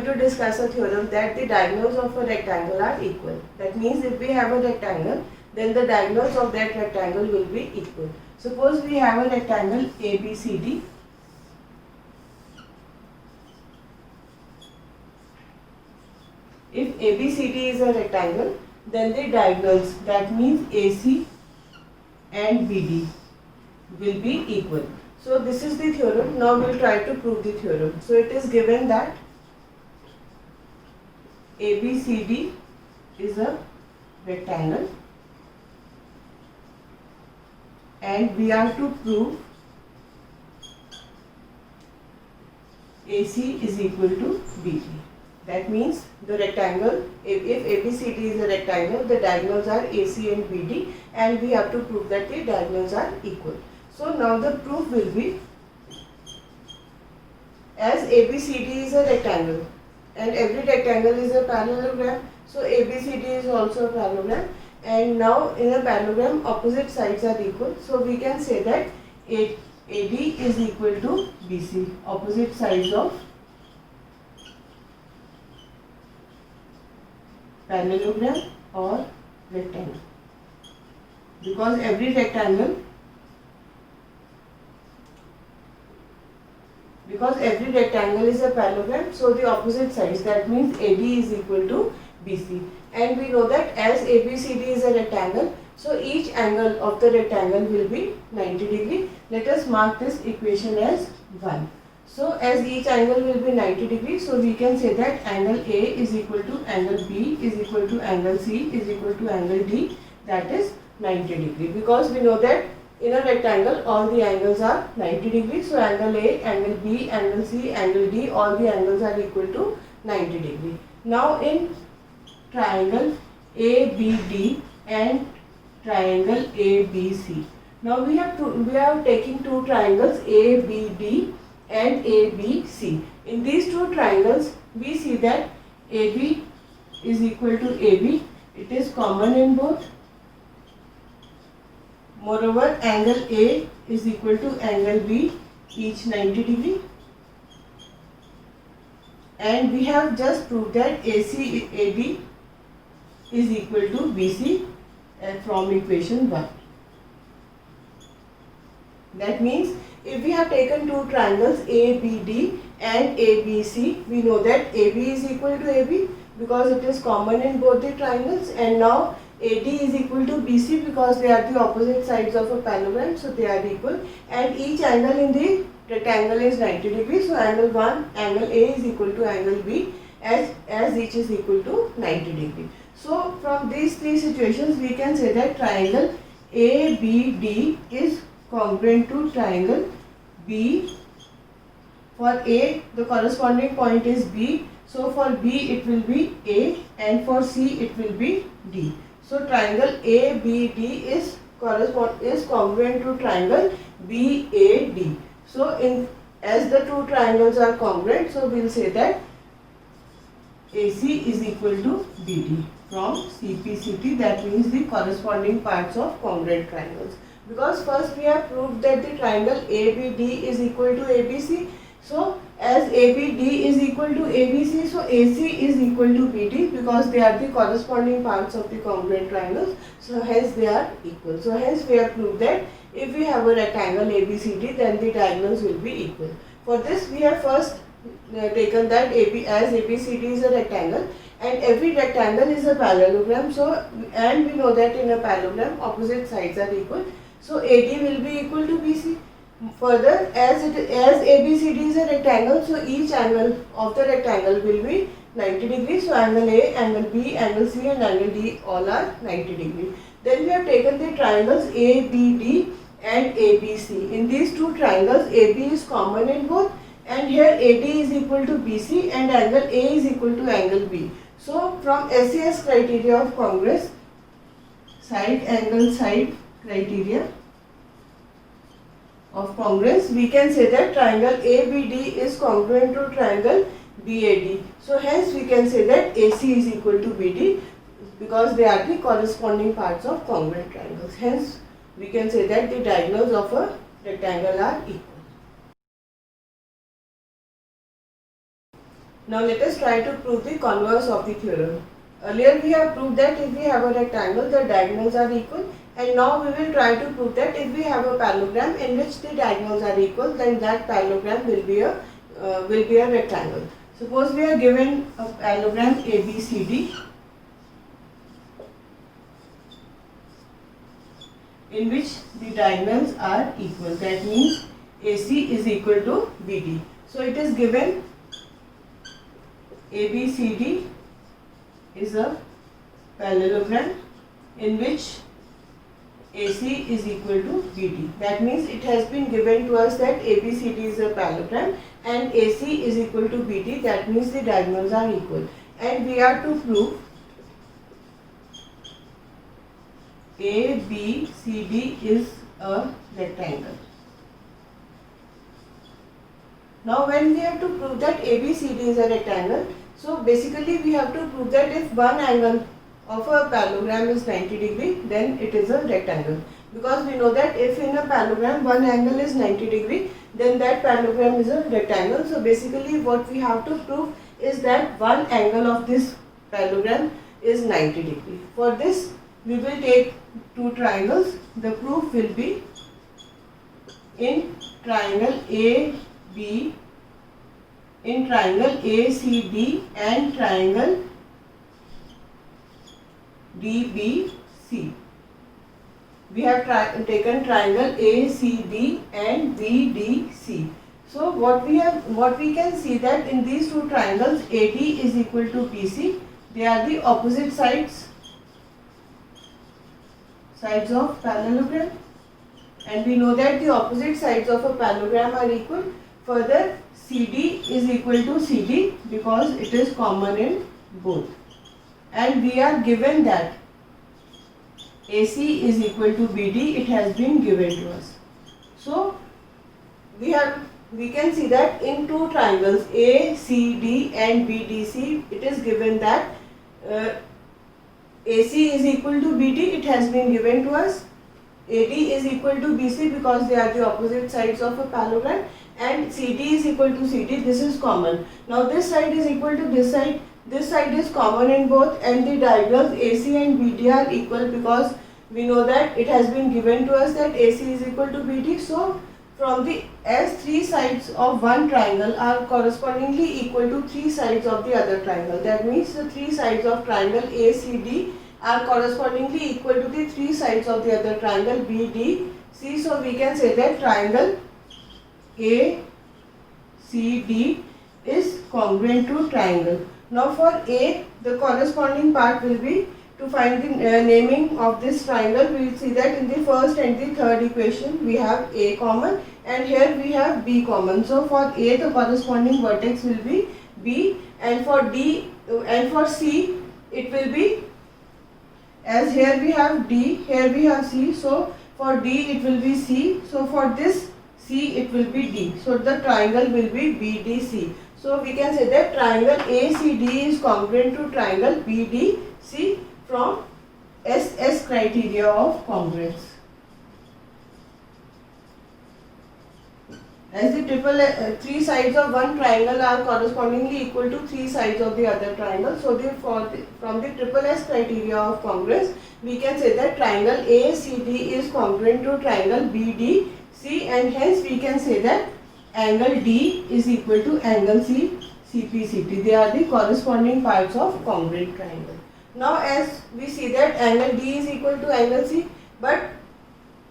going to discuss a theorem that the diagonals of a rectangle are equal. That means if we have a rectangle, then the diagonals of that rectangle will be equal. Suppose we have a rectangle ABCD. If ABCD is a rectangle, then the diagonals, that means AC and BD, will be equal. So this is the theorem. Now we will try to prove the theorem. So it is given that ABCD is a rectangle and we are to prove AC is equal to BD. That means the rectangle, if ABCD is a rectangle, the diagonals are AC and BD, and we have to prove that the diagonals are equal. So now the proof will be, as ABCD is a rectangle and every rectangle is a parallelogram, so ABCD is also a parallelogram, and now in a parallelogram opposite sides are equal, so we can say that AD is equal to BC, opposite sides of parallelogram or rectangle, because every rectangle is a parallelogram, so the opposite sides, that means AD is equal to BC, and we know that as ABCD is a rectangle, so each angle of the rectangle will be 90 degree. Let us mark this equation as 1. So as each angle will be 90 degrees, so we can say that angle A is equal to angle B is equal to angle C is equal to angle D, that is 90 degree, because we know that in a rectangle all the angles are 90 degrees. So angle A, angle B, angle C, angle D, all the angles are equal to 90 degree. Now in triangle ABD and triangle ABC, now we are taking two triangles ABD and ABC. In these two triangles we see that AB is equal to AB, it is common in both. Moreover, angle A is equal to angle B, each 90 degree, and we have just proved that AD is equal to BC from equation 1. That means if we have taken two triangles ABD and ABC, we know that AB is equal to AB because it is common in both the triangles, and now AD is equal to BC because they are the opposite sides of a parallelogram, so they are equal, and each angle in the rectangle is 90 degrees, so angle 1, angle A is equal to angle B as each is equal to 90 degree. So from these three situations we can say that triangle ABD is congruent to triangle B. For A the corresponding point is B, so for B it will be A, and for C it will be D. So triangle ABD is congruent to triangle BAD. So as the two triangles are congruent, so we will say that AC is equal to BD from CPCT, that means the corresponding parts of congruent triangles. Because first we have proved that the triangle ABD is equal to ABC. So as ABD is equal to ABC, so AC is equal to BD because they are the corresponding parts of the congruent triangles. So hence they are equal. So hence we have proved that if we have a rectangle ABCD, then the diagonals will be equal. For this we have first taken that as ABCD is a rectangle and every rectangle is a parallelogram. So and we know that in a parallelogram opposite sides are equal. So AD will be equal to BC. Further, as ABCD is a rectangle, so each angle of the rectangle will be 90 degrees. So angle A, angle B, angle C and angle D all are 90 degrees. Then we have taken the triangles ABD and ABC. In these two triangles, AB is common in both, and here AD is equal to BC and angle A is equal to angle B. So from SES criteria of congruence, side angle side criteria of congruence, we can say that triangle ABD is congruent to triangle BAD. So hence we can say that AC is equal to BD because they are the corresponding parts of congruent triangles. Hence we can say that the diagonals of a rectangle are equal. Now let us try to prove the converse of the theorem. Earlier we have proved that if we have a rectangle, the diagonals are equal, and now we will try to prove that if we have a parallelogram in which the diagonals are equal, then that parallelogram will be a rectangle. Suppose we are given a parallelogram ABCD in which the diagonals are equal. That means AC is equal to BD. So it is given ABCD is a parallelogram in which AC is equal to BD. That means it has been given to us that ABCD is a parallelogram and AC is equal to BD. That means the diagonals are equal. And we are to prove ABCD is a rectangle. Now when we have to prove that ABCD is a rectangle, so basically we have to prove that if one angle of a parallelogram is 90 degree, then it is a rectangle. Because we know that if in a parallelogram one angle is 90 degree, then that parallelogram is a rectangle. So basically what we have to prove is that one angle of this parallelogram is 90 degree. For this we will take two triangles. The proof will be in triangle AB, in triangle ACD and triangle DBC. We have taken triangle ACD and BDC. So what we can see that in these two triangles AD is equal to BC. They are the opposite sides of parallelogram, and we know that the opposite sides of a parallelogram are equal. Further, CD is equal to CD because it is common in both, and we are given that AC is equal to BD. It has been given to us. So we can see that in two triangles ACD and BDC, it is given that AC is equal to BD. It has been given to us. AD is equal to BC because they are the opposite sides of a parallelogram, and CD is equal to CD. This is common. Now this side is equal to this side. This side is common in both, and the diagonals AC and BD are equal because we know that it has been given to us that AC is equal to BD. So as three sides of one triangle are correspondingly equal to three sides of the other triangle. That means the three sides of triangle ACD are correspondingly equal to the three sides of the other triangle BDC. So we can say that triangle ACD is congruent to triangle. Now for A, the corresponding part will be to find the naming of this triangle. We will see that in the first and the third equation we have A common, and here we have B common. So for A, the corresponding vertex will be B, and for D and for C it will be, as here we have D, here we have C, so for D it will be C, so for this C it will be D. So the triangle will be BDC. So we can say that triangle ACD is congruent to triangle BDC from SS criteria of congruence. As the three sides of one triangle are correspondingly equal to three sides of the other triangle, so from the triple S criteria of congruence, we can say that triangle ACD is congruent to triangle BDC, and hence we can say that angle D is equal to angle C, CPCT. They are the corresponding parts of congruent triangle. Now as we see that angle D is equal to angle C, but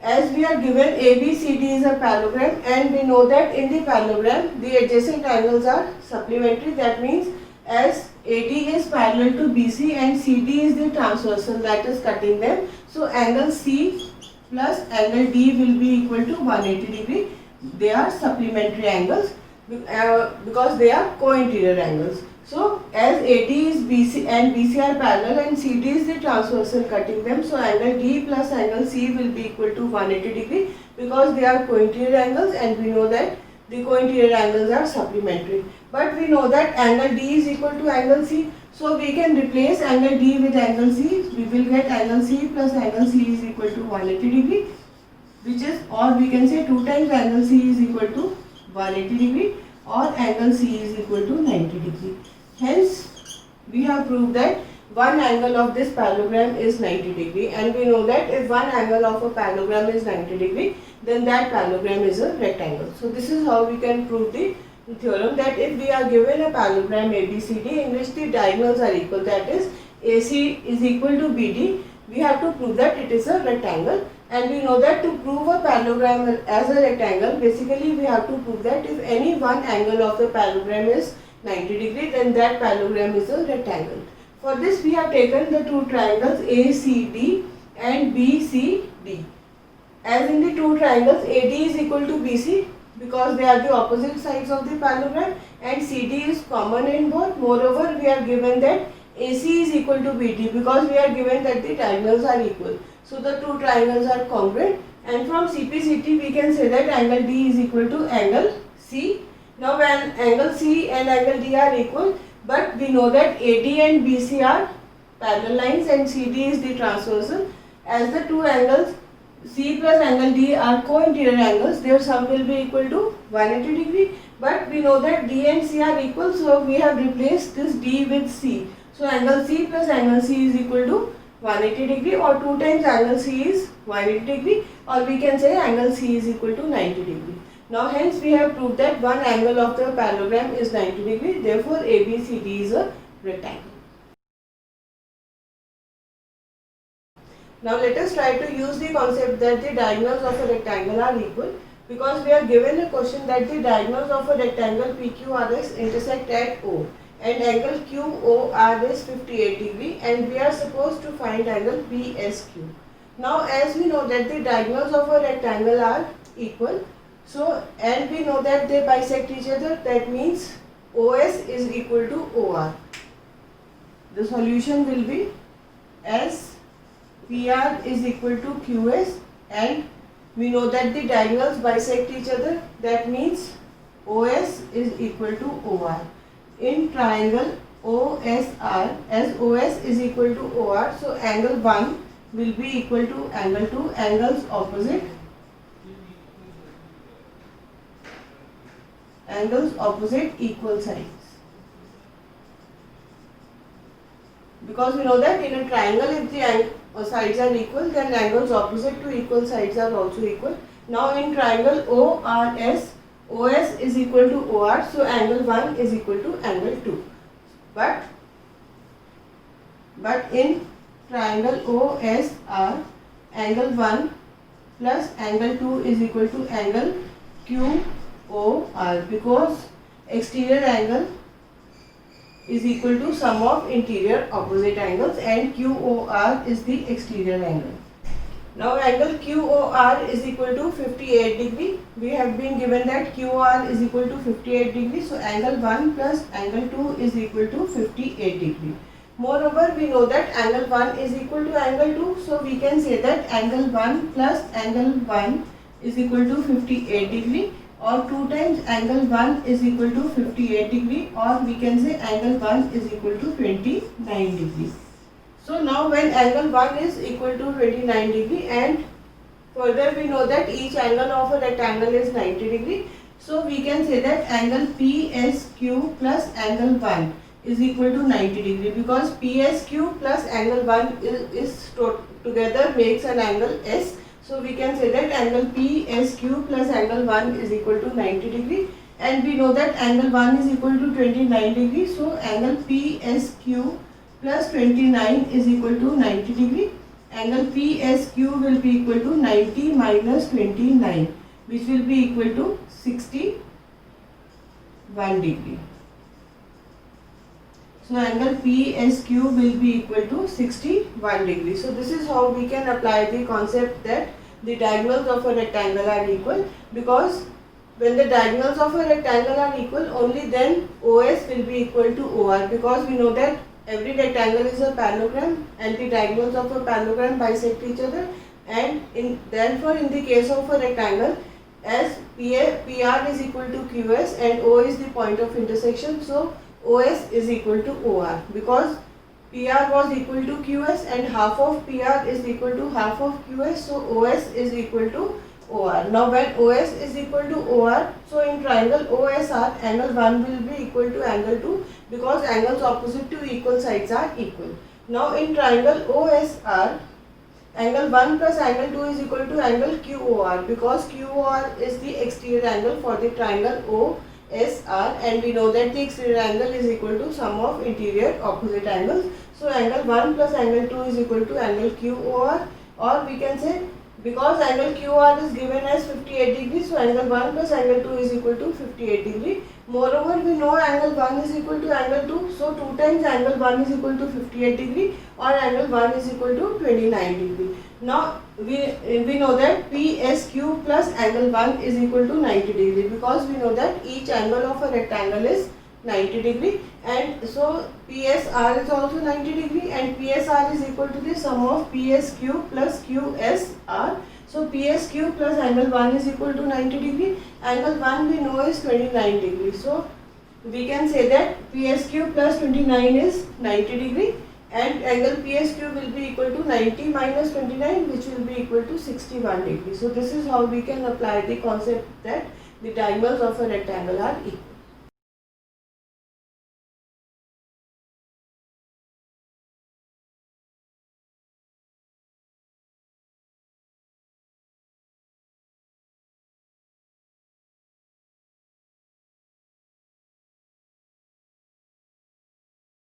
as we are given ABCD is a parallelogram, and we know that in the parallelogram the adjacent angles are supplementary. That means as AD is parallel to BC and CD is the transversal that is cutting them, so angle C plus angle D will be equal to 180 degree. They are supplementary angles because they are co-interior angles. So as AD is BC and BC are parallel and CD is the transversal cutting them, so angle D plus angle C will be equal to 180 degree because they are co-interior angles, and we know that the co-interior angles are supplementary. But we know that angle D is equal to angle C, so we can replace angle D with angle C. We will get angle C plus angle C is equal to 180 degree, which is, or we can say 2 times angle C is equal to 180 degree, or angle C is equal to 90 degree. Hence, we have proved that one angle of this parallelogram is 90 degree, and we know that if one angle of a parallelogram is 90 degree, then that parallelogram is a rectangle. So this is how we can prove the theorem that if we are given a parallelogram ABCD in which the diagonals are equal, that is AC is equal to BD, we have to prove that it is a rectangle. And we know that to prove a parallelogram as a rectangle, basically we have to prove that if any one angle of the parallelogram is 90 degree, then that parallelogram is a rectangle. For this, we have taken the two triangles ACD and BCD. As in the two triangles, AD is equal to BC because they are the opposite sides of the parallelogram, and CD is common in both. Moreover, we are given that AC is equal to BD because we are given that the diagonals are equal. So the two triangles are congruent, and from CPCT we can say that angle D is equal to angle C. Now when angle C and angle D are equal, but we know that AD and BC are parallel lines and CD is the transversal. As the two angles C plus angle D are co-interior angles, their sum will be equal to 180 degree. But we know that D and C are equal, so we have replaced this D with C. So angle C plus angle C is equal to 180 degree, or 2 times angle C is 180 degree, or we can say angle C is equal to 90 degree. Now hence we have proved that one angle of the parallelogram is 90 degree, therefore ABCD is a rectangle. Now let us try to use the concept that the diagonals of a rectangle are equal, because we are given a question that the diagonals of a rectangle PQRS intersect at O and angle QOR is 58 degree, and we are supposed to find angle PSQ. Now as we know that the diagonals of a rectangle are equal, so and we know that they bisect each other, that means OS is equal to OR. The solution will be S PR is equal to QS, and we know that the diagonals bisect each other, that means OS is equal to OR. In triangle OSR, as OS is equal to OR, so angle 1 will be equal to angle 2, angles opposite equal sides. Because we know that in a triangle, if the sides are equal, then angles opposite to equal sides are also equal. Now in triangle ORS, OS is equal to OR, so angle 1 is equal to angle 2. But in triangle OSR, angle 1 plus angle 2 is equal to angle QOR, because exterior angle is equal to sum of interior opposite angles, and QOR is the exterior angle. Now angle QOR is equal to 58 degree. We have been given that QOR is equal to 58 degree. So angle 1 plus angle 2 is equal to 58 degree. Moreover, we know that angle 1 is equal to angle 2. So we can say that angle 1 plus angle 1 is equal to 58 degree, or 2 times angle 1 is equal to 58 degree, or we can say angle 1 is equal to 29 degree. So now when angle 1 is equal to 29 degree, and further we know that each angle of a rectangle is 90 degree, so we can say that angle PSQ plus angle 1 is equal to 90 degree, because PSQ plus angle 1 is together makes an angle S. So we can say that angle PSQ plus angle 1 is equal to 90 degree, and we know that angle 1 is equal to 29 degree, so angle PSQ plus 29 is equal to 90 degree. Angle PSQ will be equal to 90 minus 29, which will be equal to 61 degree. So angle PSQ will be equal to 61 degree. So this is how we can apply the concept that the diagonals of a rectangle are equal, because when the diagonals of a rectangle are equal, only then OS will be equal to OR, because we know that every rectangle is a parallelogram and the diagonals of a parallelogram bisect each other, and therefore in the case of a rectangle, as PR is equal to QS and O is the point of intersection, so OS is equal to OR, because PR was equal to QS and half of PR is equal to half of QS, so OS is equal to OR. Now when OS is equal to OR, so in triangle OSR, angle 1 will be equal to angle 2 because angles opposite to equal sides are equal. Now in triangle OSR, angle 1 plus angle 2 is equal to angle QOR because QOR is the exterior angle for the triangle OSR, and we know that the exterior angle is equal to sum of interior opposite angles. So angle 1 plus angle 2 is equal to angle QOR, or we can say because angle QR is given as 58 degrees, so angle 1 plus angle 2 is equal to 58 degree. Moreover, we know angle 1 is equal to angle 2, so 2 times angle 1 is equal to 58 degree, or angle 1 is equal to 29 degree. Now we know that PSQ plus angle 1 is equal to 90 degree because we know that each angle of a rectangle is 90 degree, and so PSR is also 90 degree, and PSR is equal to the sum of PSQ plus QSR. So PSQ plus angle 1 is equal to 90 degree, angle 1 we know is 29 degree. So we can say that PSQ plus 29 is 90 degree, and angle PSQ will be equal to 90 minus 29, which will be equal to 61 degree. So this is how we can apply the concept that the diagonals of a rectangle are equal.